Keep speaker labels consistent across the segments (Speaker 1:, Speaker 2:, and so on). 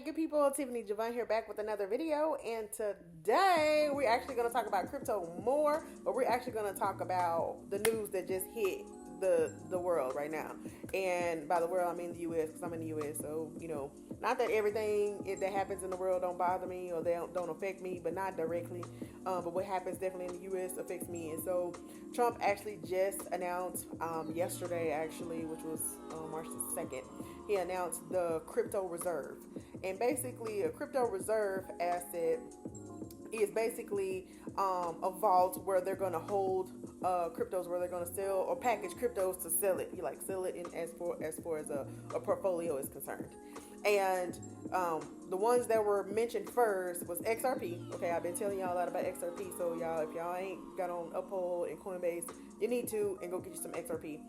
Speaker 1: good people, Tiffany Javon here back with another video, and today we're actually going to talk about crypto more, but we're actually going to talk about the news that just hit the world right now. And by the world, I mean the U.S. because I'm in the U.S. So, not that everything that happens in the world don't bother me or they don't affect me, but not directly. But what happens definitely in the U.S. affects me. And so Trump actually just announced yesterday, actually, which was March the 2nd, he announced the crypto reserve. And basically a crypto reserve asset is basically a vault where they're going to hold cryptos, where they're going to sell or package cryptos to sell it. You like sell it in as far as a portfolio is concerned. And the ones that were mentioned first was XRP. Okay, I've been telling y'all a lot about XRP. So y'all, if y'all ain't got on Uphold and Coinbase, you need to, and go get you some XRP.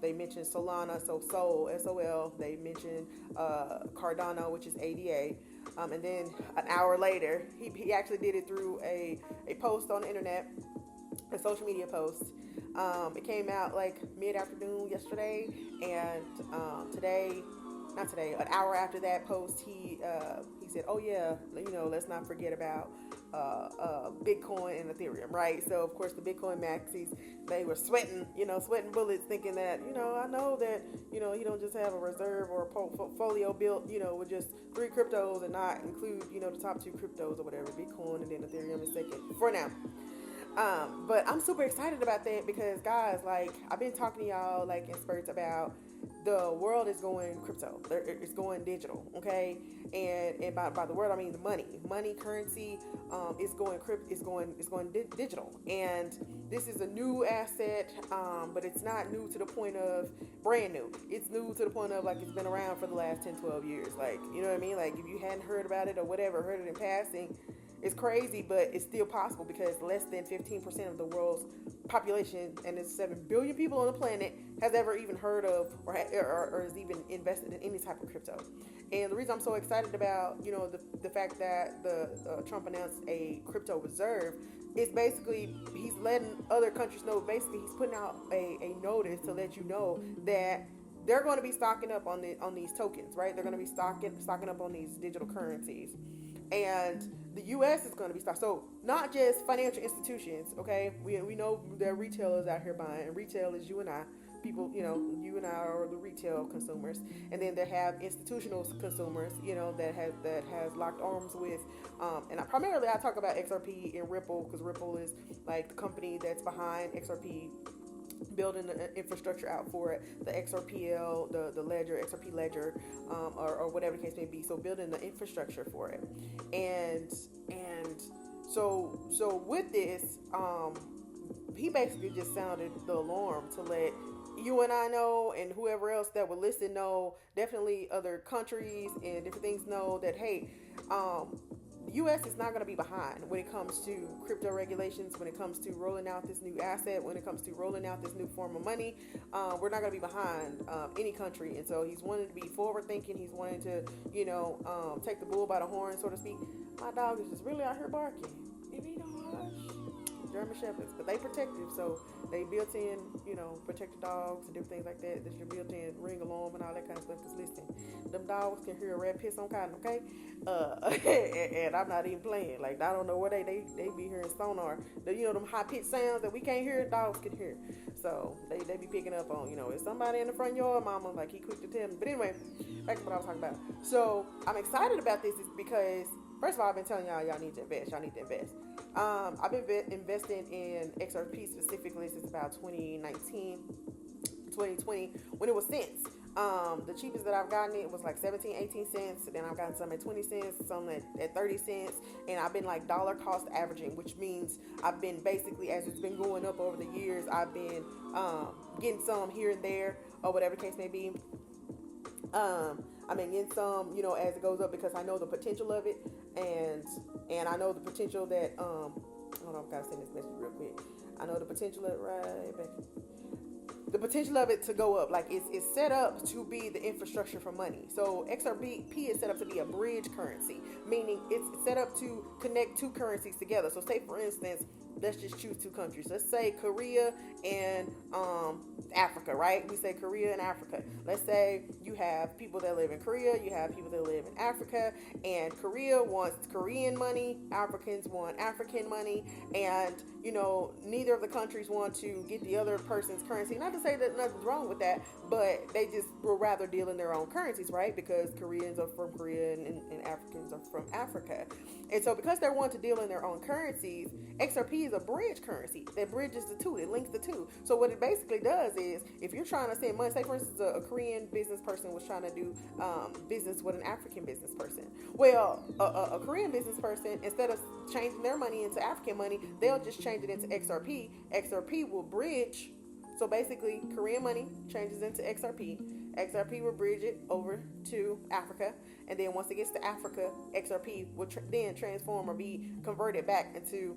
Speaker 1: They mentioned Solana, so Sol, S-O-L. They mentioned Cardano, which is ADA. And then an hour later, he actually did it through a post on the internet, a social media post. It came out like mid-afternoon yesterday, and an hour after that post, he said, oh yeah, let's not forget about Bitcoin and Ethereum, right? So of course the Bitcoin maxis, they were sweating bullets, thinking that, I know that, you don't just have a reserve or a portfolio built, with just 3 cryptos and not include, the top 2 cryptos or whatever, Bitcoin and then Ethereum in second for now. But I'm super excited about that because, guys, like, I've been talking to y'all like in spurts about the world is going crypto. It's going digital, okay? And by the world, I mean the money, currency, is going digital. And this is a new asset, but it's not new to the point of brand new. It's new to the point of like it's been around for the last 10, 12 years. Like, you know what I mean? Like if you hadn't heard about it or whatever, heard it in passing, it's crazy, but it's still possible because less than 15% of the world's population, and there's 7 billion people on the planet, has ever even heard of or is even invested in any type of crypto. And the reason I'm so excited about, the fact that the Trump announced a crypto reserve is basically he's letting other countries know. Basically, he's putting out a notice to let you know that they're going to be stocking up on these tokens, right? They're going to be stocking up on these digital currencies. And the U.S. is going to be stocked. So not just financial institutions, okay? We know there are retailers out here buying. And retail is you and I. People, you and I are the retail consumers. And then they have institutional consumers, that has locked arms with. And I talk about XRP and Ripple because Ripple is like the company that's behind XRP, building the infrastructure out for it, the XRPL, the ledger, XRP ledger, or whatever the case may be. So building the infrastructure for it, and so with this, he basically just sounded the alarm to let you and I know, and whoever else that would listen know, definitely other countries and different things know that, hey, the U.S. is not going to be behind when it comes to crypto regulations, when it comes to rolling out this new asset, when it comes to rolling out this new form of money. We're not going to be behind any country. And so he's wanting to be forward thinking. He's wanting to, take the bull by the horn, so to speak. My dog is just really out here barking. If he don't hush. German Shepherds, but they protective, so they built in, protected dogs and different things like that. There's your built-in ring alarm and all that kind of stuff. Because listen, them dogs can hear a rat piss on cotton, okay? And I'm not even playing. Like, I don't know where they be hearing sonar. Them high-pitched sounds that we can't hear, dogs can hear. So they be picking up on, is somebody in the front yard, mama, like he quick to tell me. But anyway, back to what I was talking about. So I'm excited about this is because, first of all, I've been telling y'all need to invest. Y'all need to invest. I've been investing in XRP specifically since about 2019, 2020, when it was cents. The cheapest that I've gotten it was like 17, 18 cents. Then I've gotten some at 20 cents, some at 30 cents. And I've been like dollar cost averaging, which means I've been basically, as it's been going up over the years, I've been getting some here and there or whatever the case may be. I mean, getting some, as it goes up because I know the potential of it, and I know the potential that hold on, I've got to send this message real quick. I know the potential of it right back. The potential of it to go up, like it's set up to be the infrastructure for money. So XRP is set up to be a bridge currency, meaning it's set up to connect 2 currencies together. So say for instance, let's just choose two countries. Let's say Korea and Africa, right? We say Korea and Africa. Let's say you have people that live in Korea, you have people that live in Africa, and Korea wants Korean money, Africans want African money, and neither of the countries want to get the other person's currency. Not to say that nothing's wrong with that, but they just will rather deal in their own currencies, right? Because Koreans are from Korea and Africans are from Africa. And so because they want to deal in their own currencies, XRP is a bridge currency that bridges the two. It links the two. So what it basically does is, if you're trying to send money, say for instance a Korean business person was trying to do business with an African business person. Well, a Korean business person, instead of changing their money into African money, they'll just change it into XRP. XRP will bridge. So basically, Korean money changes into XRP. XRP will bridge it over to Africa, and then once it gets to Africa, XRP will then transform or be converted into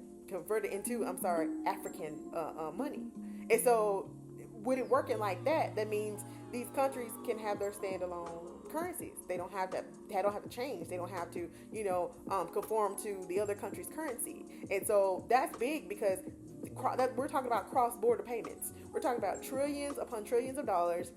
Speaker 1: African money. And so, with it working like that, that means these countries can have their standalone currencies. They don't have to change. They don't have to conform to the other country's currency. And so that's big, because we're talking about cross-border payments. We're talking about trillions upon trillions of dollars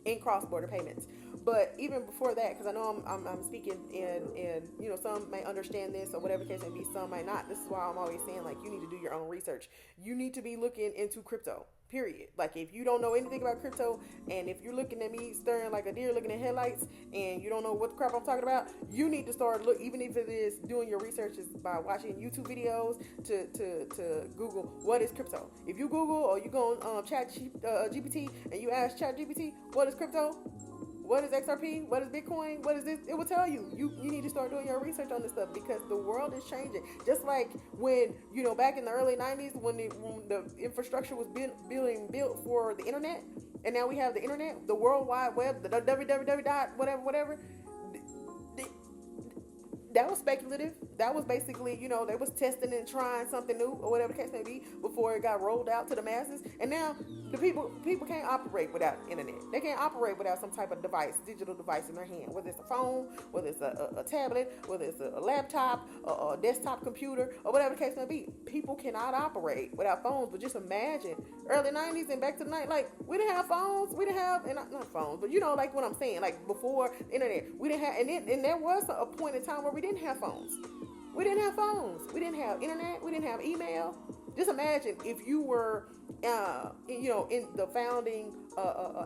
Speaker 1: in cross-border payments. But even before that, because I know I'm speaking and some may understand this or whatever case may be, some might not. This is why I'm always saying, like, you need to do your own research. You need to be looking into crypto, period. Like, if you don't know anything about crypto, and if you're looking at me staring like a deer looking at headlights, and you don't know what crap I'm talking about, you need to start even if it is doing your research is by watching YouTube videos to Google what is crypto. If you Google or you go on Chat GPT and you ask Chat GPT what is crypto, what is XRP? What is Bitcoin? What is this? It will tell you. You need to start doing your research on this stuff, because the world is changing. Just like when, back in the early 90s, when the infrastructure was being built for the internet, and now we have the internet, the World Wide Web, the www dot whatever. That was speculative. That was basically, they was testing and trying something new or whatever the case may be before it got rolled out to the masses. And now the people can't operate without internet. They can't operate without some type of digital device in their hand, whether it's a phone, whether it's a tablet, whether it's a laptop, a desktop computer, or whatever the case may be. People cannot operate without phones. But just imagine early 90s and back to the night, like, we didn't have phones. We didn't have, and not phones, but like what I'm saying, like before the internet, we didn't have, and there was a point in time where we didn't have phones. We didn't have phones. We didn't have internet. We didn't have email. Just imagine if you were, in the founding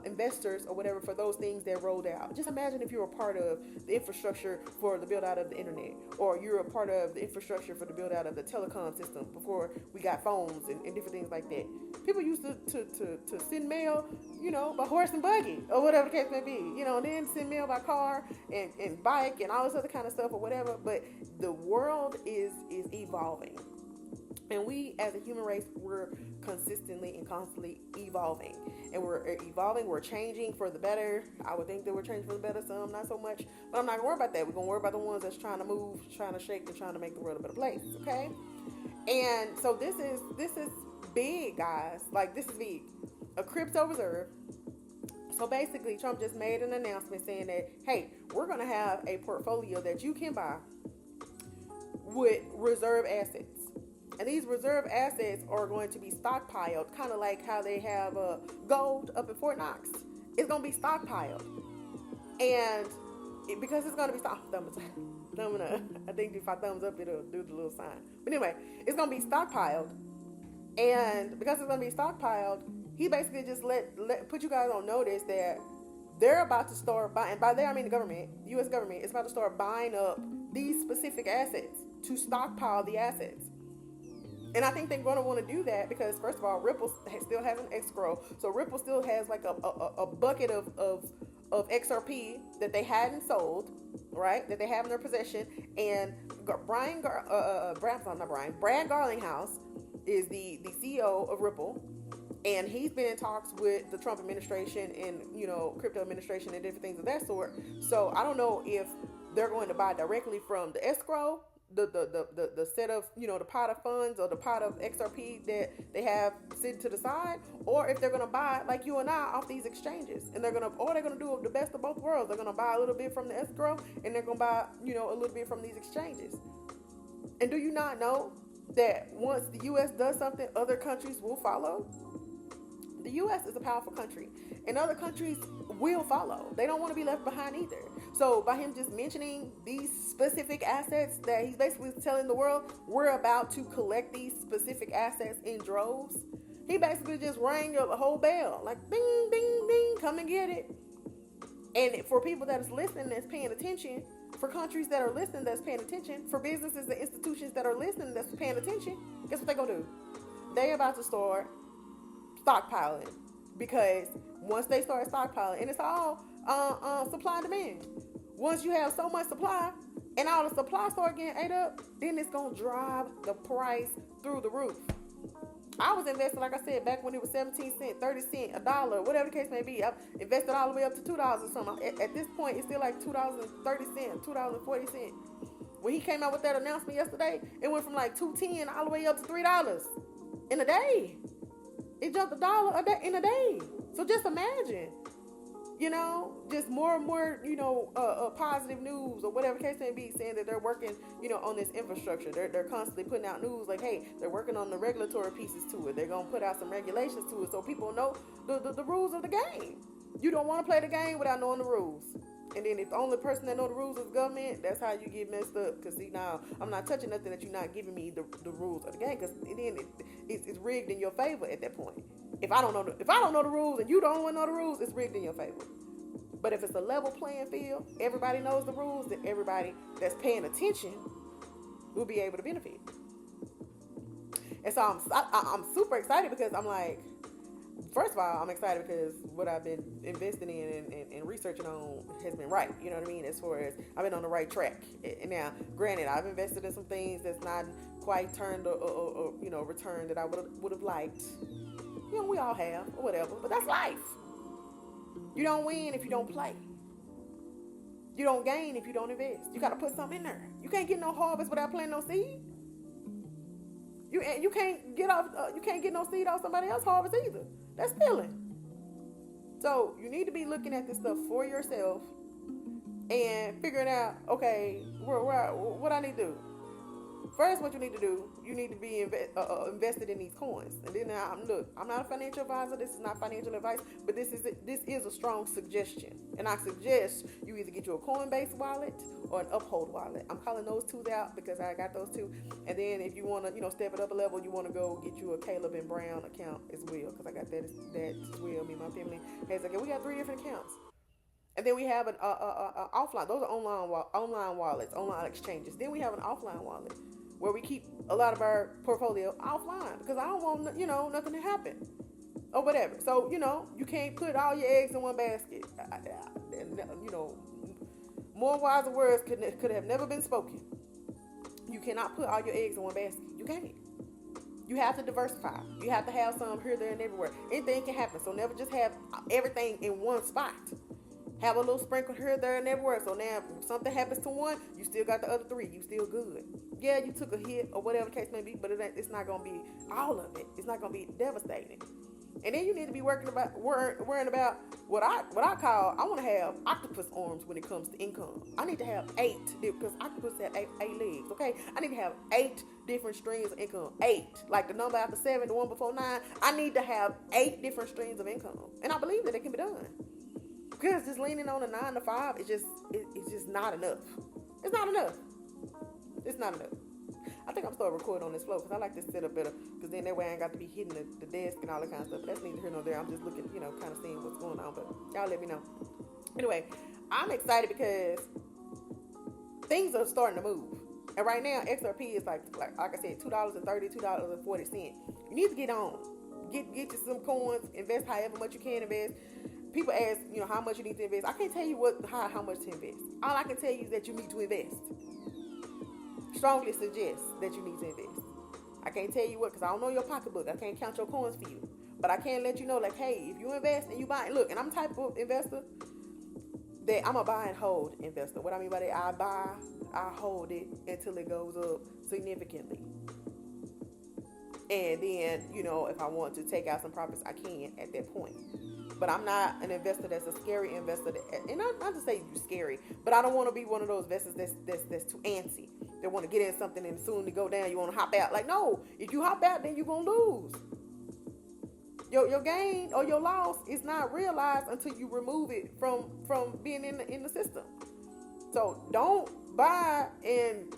Speaker 1: investors or whatever for those things that rolled out. Just imagine if you were part of the infrastructure for the build out of the internet, or you're a part of the infrastructure for the build out of the telecom system before we got phones and different things like that. People used to send mail, by horse and buggy or whatever the case may be, and then send mail by car and bike and all this other kind of stuff or whatever. But the world is evolving. And we, as a human race, we're consistently and constantly evolving. And we're evolving, we're changing for the better. I would think that we're changing for the better, some not so much. But I'm not going to worry about that. We're going to worry about the ones that's trying to move, trying to shake, and trying to make the world a better place, okay? And so this is big, guys. Like, this is big. A crypto reserve. So basically, Trump just made an announcement saying that, hey, we're going to have a portfolio that you can buy with reserve assets. And these reserve assets are going to be stockpiled, kind of like how they have gold up in Fort Knox. It's going to be stockpiled. And because it's going to be I think if I thumbs up, it'll do the little sign. But anyway, it's going to be stockpiled. And because it's going to be stockpiled, he basically just put you guys on notice that they're about to start buying, by there I mean the government, U.S. government, is about to start buying up these specific assets to stockpile the assets. And I think they're going to want to do that because, first of all, Ripple still has an escrow. So Ripple still has like a bucket of XRP that they hadn't sold, right? That they have in their possession. And Brad Garlinghouse is the CEO of Ripple. And he's been in talks with the Trump administration and, crypto administration and different things of that sort. So I don't know if they're going to buy directly from the escrow, the set of, the pot of funds or the pot of XRP that they have sitting to the side, or if they're going to buy, like you and I, off these exchanges. And they're going to do the best of both worlds. They're going to buy a little bit from the escrow, and they're going to buy, a little bit from these exchanges. And do you not know that once the U.S. does something, other countries will follow. The U.S. is a powerful country, and other countries will follow. They don't want to be left behind either. So by him just mentioning these specific assets, that he's basically telling the world we're about to collect these specific assets in droves. He basically just rang a whole bell, like ding, ding, ding, come and get it. And for people that is listening, that's paying attention, for countries that are listening, that's paying attention, for businesses and institutions that are listening, that's paying attention, guess what they gonna do? They about to start stockpiling, because once they start stockpiling, and it's all supply and demand. Once you have so much supply and all the supply start getting ate up, then it's gonna drive the price through the roof. I was invested, like I said, back when it was 17 cents, 30 cents, $1, whatever the case may be. I invested all the way up to $2 or something. At this point, it's still like $2.30, $2.40. When he came out with that announcement yesterday, it went from like $2.10 all the way up to $3 in a day. It jumped $1 a day in a day. So just imagine, just more and more, positive news or whatever case may be, saying that they're working, on this infrastructure. They're constantly putting out news like, hey, they're working on the regulatory pieces to it. They're going to put out some regulations to it so people know the rules of the game. You don't want to play the game without knowing the rules. And then if the only person that know the rules is government, that's how you get messed up. Because see, now I'm not touching nothing that you're not giving me the rules of the game, because then it's rigged in your favor at that point. If I don't know the rules and you don't know the rules, it's rigged in your favor. But if it's a level playing field, everybody knows the rules, then everybody that's paying attention will be able to benefit. And so I'm super excited, because I'm like, first of all, I'm excited because what I've been investing in and researching on has been right. You know what I mean? As far as I've been on the right track. And now, granted, I've invested in some things that's not quite turned or return that I would have liked. We all have, or whatever. But that's life. You don't win if you don't play. You don't gain if you don't invest. You got to put something in there. You can't get no harvest without planting no seed. You can't get off. You can't get no seed off somebody else's harvest either. That's stealing. So you need to be looking at this stuff for yourself and figuring out, okay, what I need to do. First, what you need to do, you need to be invested in these coins. And then I'm not a financial advisor. This is not financial advice, but this is a strong suggestion. And I suggest you either get you a Coinbase wallet or an Uphold wallet. I'm calling those two out because I got those two. And then if you want to, step it up a level, you want to go get you a Caleb and Brown account as well, because I got that as well. Me and my family has we got 3 different accounts. And then we have an offline. Those are online wallets, online exchanges. Then we have an offline wallet where we keep a lot of our portfolio offline, because I don't want, nothing to happen or whatever. So, you can't put all your eggs in one basket. More wiser words could have never been spoken. You cannot put all your eggs in one basket. You can't. You have to diversify. You have to have some here, there, and everywhere. Anything can happen. So never just have everything in one spot. Have a little sprinkle here, there, and everywhere. So now if something happens to one, you still got the other 3. You still good. Yeah, you took a hit or whatever the case may be, but it's not going to be all of it. It's not going to be devastating. And then you need to be worrying about what I call, I want to have octopus arms when it comes to income. I need to have 8, because octopus have 8 legs, okay? I need to have 8 different streams of income. 8. Like the number after 7, the one before 9. I need to have 8 different streams of income. And I believe that it can be done. Because just leaning on a 9 to 5, it's just not enough. It's not enough. It's not enough. I think I'm starting recording on this floor because I like this setup better. Because then that way I ain't got to be hitting the desk and all that kind of stuff. But that's neither here nor there. I'm just looking, kind of seeing what's going on. But y'all let me know. Anyway, I'm excited because things are starting to move. And right now, XRP is like I said, $2.30, $2.40. You need to get on. Get you some coins. Invest however much you can invest. People ask, how much you need to invest. I can't tell you how much to invest. All I can tell you is that you need to invest. Strongly suggest that you need to invest. I can't tell you what, because I don't know your pocketbook. I can't count your coins for you. But I can let you know, like, hey, if you invest and you buy, look, and I'm the type of investor that I'm a buy and hold investor. What I mean by that, I buy, I hold it until it goes up significantly. And then, if I want to take out some profits, I can at that point. But I'm not an investor that's a scary investor. And not to say you're scary, but I don't want to be one of those investors that's too antsy. that want to get in something and soon to go down, you want to hop out. Like, no, if you hop out, then you're going to lose. Your gain or your loss is not realized until you remove it from being in the system. So don't buy and,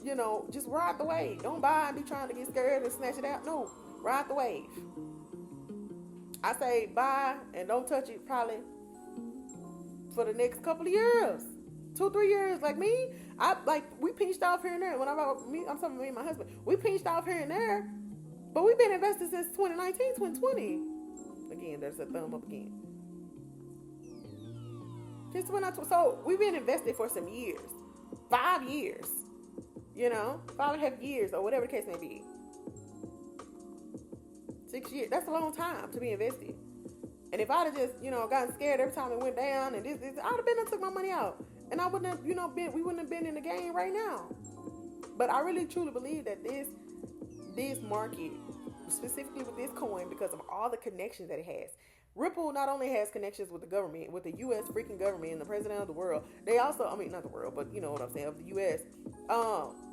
Speaker 1: just ride the wave. Don't buy and be trying to get scared and snatch it out. No, ride the wave. I say buy and don't touch it probably for the next couple of years. 2-3 years. Like me, we pinched off here and there. When I'm talking about me and my husband, we pinched off here and there, but we've been invested since 2019, 2020. Again, there's a thumb up again. So we've been invested for some years. 5 years. 5.5 years or whatever the case may be. 6 years. That's a long time to be invested. And if I'd have just, gotten scared every time it went down and this, I'd have been and took my money out. And I wouldn't have, we wouldn't have been in the game right now. But I really truly believe that this market, specifically with this coin, because of all the connections that it has. Ripple not only has connections with the government, with the U.S. freaking government and the president of the world, they also, not the world, but you know what I'm saying, of the U.S.,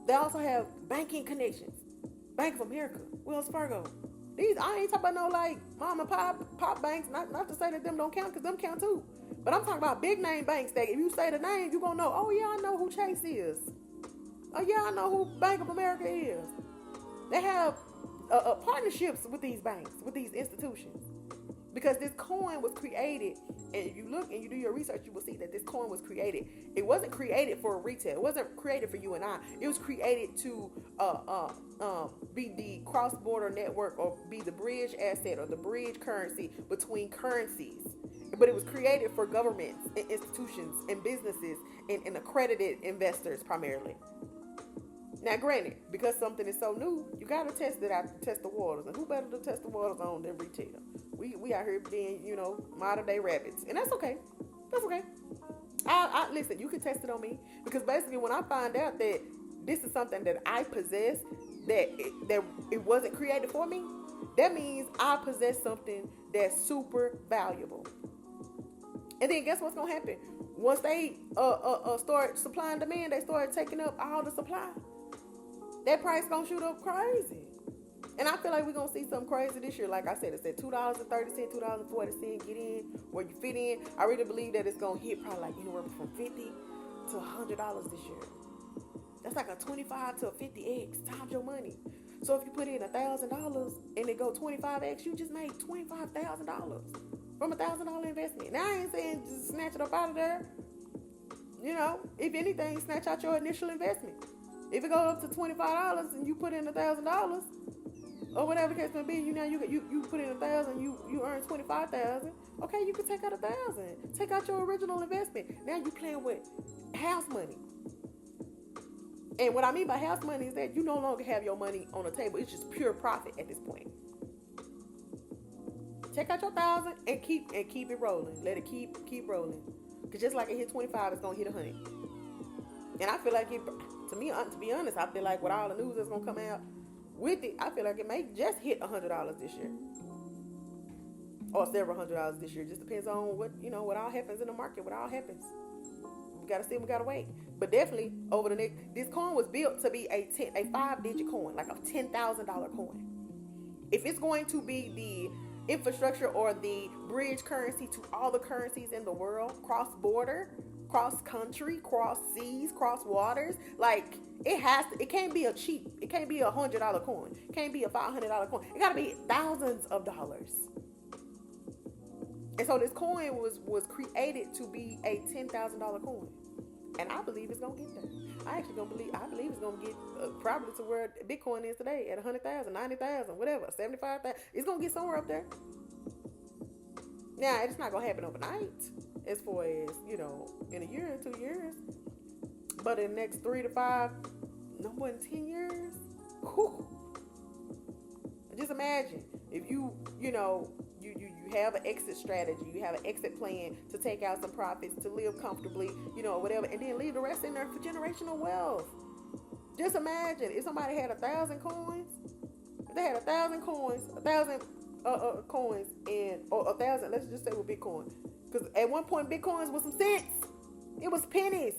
Speaker 1: they also have banking connections. Bank of America, Wells Fargo. These, I ain't talking about no mom and pop banks, not to say that them don't count, because them count too. But I'm talking about big name banks that if you say the name, you're going to know, oh yeah, I know who Chase is. Oh yeah, I know who Bank of America is. They have partnerships with these banks, with these institutions. Because this coin was created, and if you look and you do your research, you will see that this coin was created. It wasn't created for retail. It wasn't created for you and I. It was created to be the cross-border network or be the bridge asset or the bridge currency between currencies. But it was created for governments and institutions and businesses and accredited investors primarily. Now, granted, because something is so new, you got to test it out, test the waters. And who better to test the waters on than retail? We out here being, modern day rabbits. And that's okay. That's okay. I listen, you can test it on me. Because basically when I find out that this is something that I possess, that it wasn't created for me, that means I possess something that's super valuable. And then guess what's going to happen? Once they start supply and demand, they start taking up all the supply. That price going to shoot up crazy. And I feel like we're going to see something crazy this year. Like I said, it's at $2.30, $2.40. Get in where you fit in. I really believe that it's going to hit probably anywhere from $50 to $100 this year. That's like a 25 to a 50x times your money. So if you put in $1,000 and it go 25x, you just made $25,000 from $1,000 investment. Now I ain't saying just snatch it up out of there. If anything, snatch out your initial investment. If it goes up to $25 and you put in $1,000 or whatever the case may be, you put in $1,000, you earn $25,000. Okay, you can take out $1,000. Take out your original investment. Now you playing with house money. And what I mean by house money is that you no longer have your money on the table. It's just pure profit at this point. Take out your $1,000 and keep it rolling. Let it keep rolling. Because just like it hit 25, it's gonna hit 100. And I feel like to be honest, I feel like with all the news that's gonna come out with it, I feel like it may just hit $100 this year, or several $100 this year. Just depends on what all happens in the market. What all happens, we gotta see. We gotta wait. But definitely over the next, this coin was built to be a 5-digit coin, like a $10,000 coin. If it's going to be the infrastructure or the bridge currency to all the currencies in the world, cross-border, cross-country, cross-seas, cross-waters, it can't be it can't be $100 coin. It can't be a $500 coin. It gotta be thousands of dollars. And so this coin was created to be a $10,000 coin. And I believe it's gonna get there. I believe it's gonna get probably to where Bitcoin is today at 100,000, 90,000, whatever, 75,000. It's gonna get somewhere up there. Now it's not gonna happen overnight, as far as in a year or 2 years. But in the next 3 to 5, no more than 10 years. Whew. Just imagine if you have an exit strategy, you have an exit plan to take out some profits, to live comfortably, whatever, and then leave the rest in there for generational wealth. Just imagine if somebody had 1,000 coins. If they had 1,000 coins, 1,000 coins, or 1,000. Let's just say with Bitcoin, because at one point Bitcoins was some cents. It was pennies.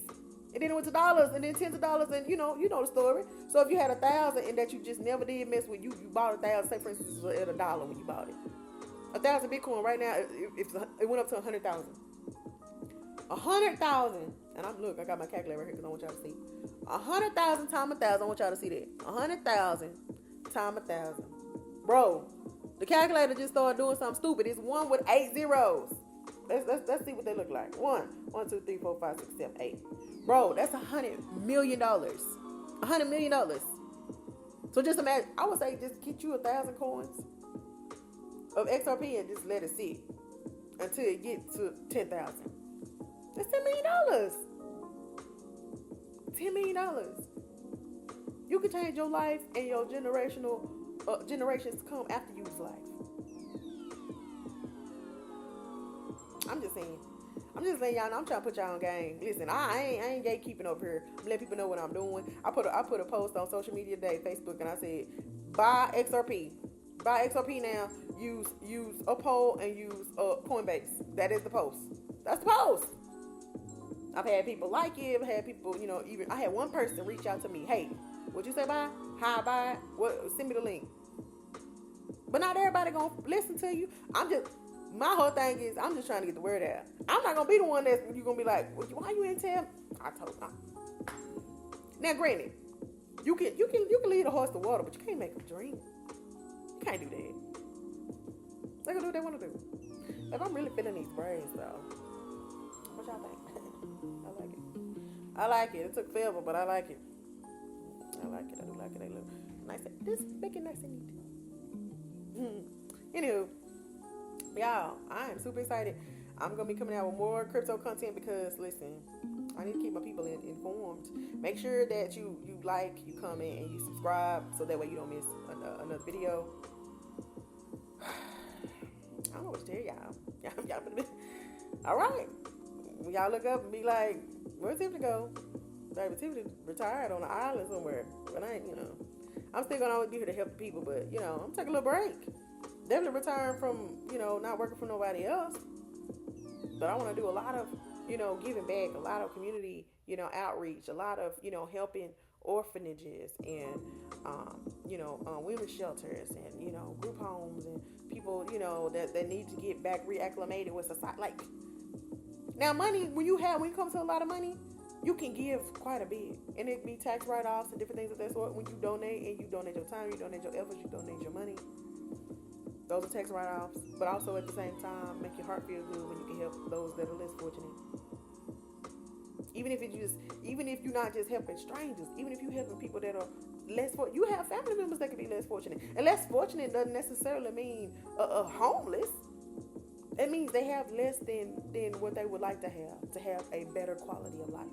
Speaker 1: And then it went to dollars, and then tens of dollars, and you know the story. So if you had 1,000 and that you just never did mess with, you bought 1,000. Say for instance, it was at $1 when you bought it. 1,000 Bitcoin right now, it went up to 100,000. 100,000, and I got my calculator right here because I want y'all to see. 100,000 times 1,000. I want y'all to see that. 100,000 times 1,000, bro. The calculator just started doing something stupid. It's 1 with 8 zeros. Let's see what they look like. 1, 2, 3, 4, 5, 6, 7, 8. Bro, that's $100 million. $100 million. So just imagine. I would say just get you 1,000 coins of XRP and just let it sit until it gets to 10,000. That's $10 million. $10 million. You can change your life and your generations to come after you's life. I'm just saying, y'all know, I'm trying to put y'all on game. Listen, I ain't gatekeeping over here. I'm letting people know what I'm doing. I put a post on social media today, Facebook, and I said, buy XRP. Buy XRP now. Use Uphold and use Coinbase. That is the post. That's the post. I've had people like it. I've had people, even I had one person reach out to me. Hey, what'd you say buy? How I buy it? What? Send me the link. But not everybody gonna listen to you. My whole thing is, I'm just trying to get the word out. I'm not gonna be the one that's you're gonna be like, well, why you ain't tell? I told you. Now, granted, you can lead a horse to water, but you can't make them drink. You can't do that. They gonna do what they want to do. If I'm really feeling these braids, though, what y'all think? I like it. It took forever, but I like it. I do like it. They look nice. Just make it nice and neat. Anywho. Y'all, I am super excited. I'm going to be coming out with more crypto content because, listen, I need to keep my people informed. Make sure that you like, you comment, and you subscribe so that way you don't miss another video. I don't know what to tell y'all. Y'all better be. All right. When y'all look up and be like, where's Tiffany go? Baby, Tiffany retired on an island somewhere. But I ain't, I'm still going to always be here to help the people, but, I'm taking a little break. Definitely retiring from, not working for nobody else. But I want to do a lot of, giving back, a lot of community, outreach, a lot of, helping orphanages and, women's shelters and, group homes and people, that need to get back reacclimated with society. Like, now money, when you come to a lot of money, you can give quite a bit. And it be tax write-offs and different things of that sort. When you donate, and you donate your time, you donate your efforts, you donate your money. Those are tax write-offs, but also at the same time, make your heart feel good when you can help those that are less fortunate. Even if you're not just helping strangers, even if you're helping people that are less fortunate, you have family members that can be less fortunate. And less fortunate doesn't necessarily mean homeless. It means they have less than what they would like to have a better quality of life.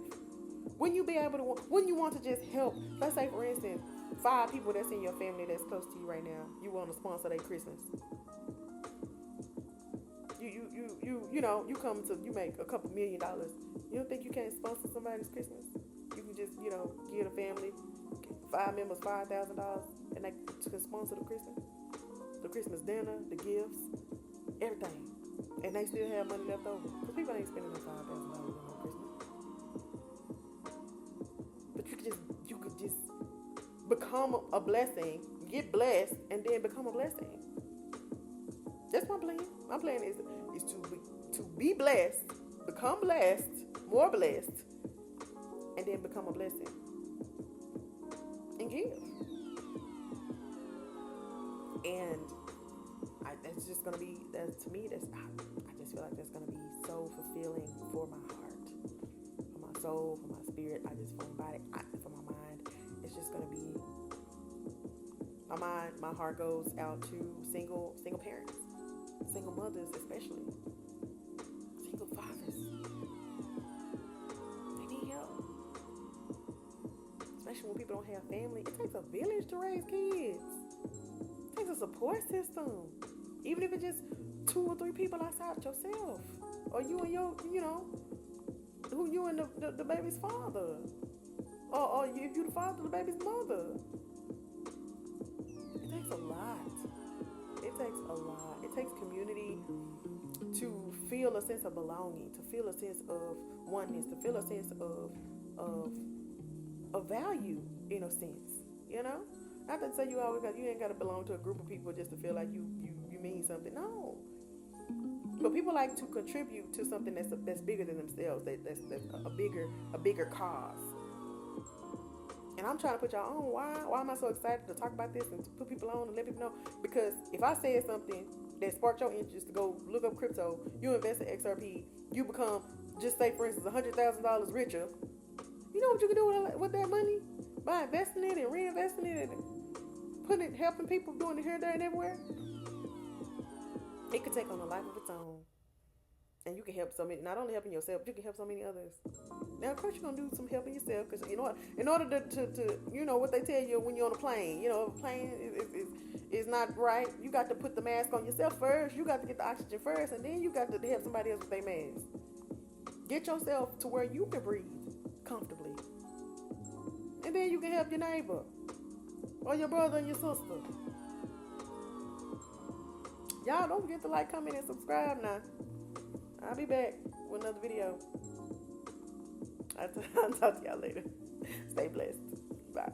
Speaker 1: When you want to just help, let's say for instance, 5 people that's in your family that's close to you right now, you want to sponsor their Christmas. You make a couple $1 million. You don't think you can't sponsor somebody's Christmas? You can just, give the family 5 members $5,000 and they can sponsor the Christmas dinner, the gifts, everything. And they still have money left over. Because people ain't spending $5,000 on Christmas. But you could just become a blessing, get blessed, and then become a blessing. That's my plan. My plan is to be blessed, become blessed, more blessed, and then become a blessing and give. And that's just gonna be I just feel like that's gonna be so fulfilling for my heart, for my soul, for my spirit. For my body, for my mind. It's just gonna be my heart goes out to single parents, single mothers especially, single fathers. They need help, especially when people don't have family. It takes a village to raise kids. It takes a support system, even if it's just 2 or 3 people outside yourself, or you and you and the baby's father, or if you the father of the baby's mother. It takes a lot. It takes community to feel a sense of belonging, to feel a sense of oneness, to feel a sense of of value in a sense, you know. Not to say you ain't got to belong to a group of people just to feel like you mean something. No, but people like to contribute to something that's bigger than themselves. That's a bigger cause. And I'm trying to put y'all on. Why am I so excited to talk about this and to put people on and let people know? Because if I said something that sparked your interest to go look up crypto, you invest in XRP, you become, just say for instance, $100,000 richer. You know what you can do with that money? By investing it and reinvesting it and putting it, helping people, doing it here, there, and everywhere. It could take on a life of its own. And you can help so many, not only helping yourself, you can help so many others. Now, of course, you're going to do some helping yourself because, you know what, in order to you know, what they tell you when you're on a plane, you know, a plane is not right. You got to put the mask on yourself first. You got to get the oxygen first, and then you got to help somebody else with their mask. Get yourself to where you can breathe comfortably. And then you can help your neighbor or your brother and your sister. Y'all don't forget to like, comment, and subscribe now. I'll be back with another video. I'll talk to y'all later. Stay blessed. Bye.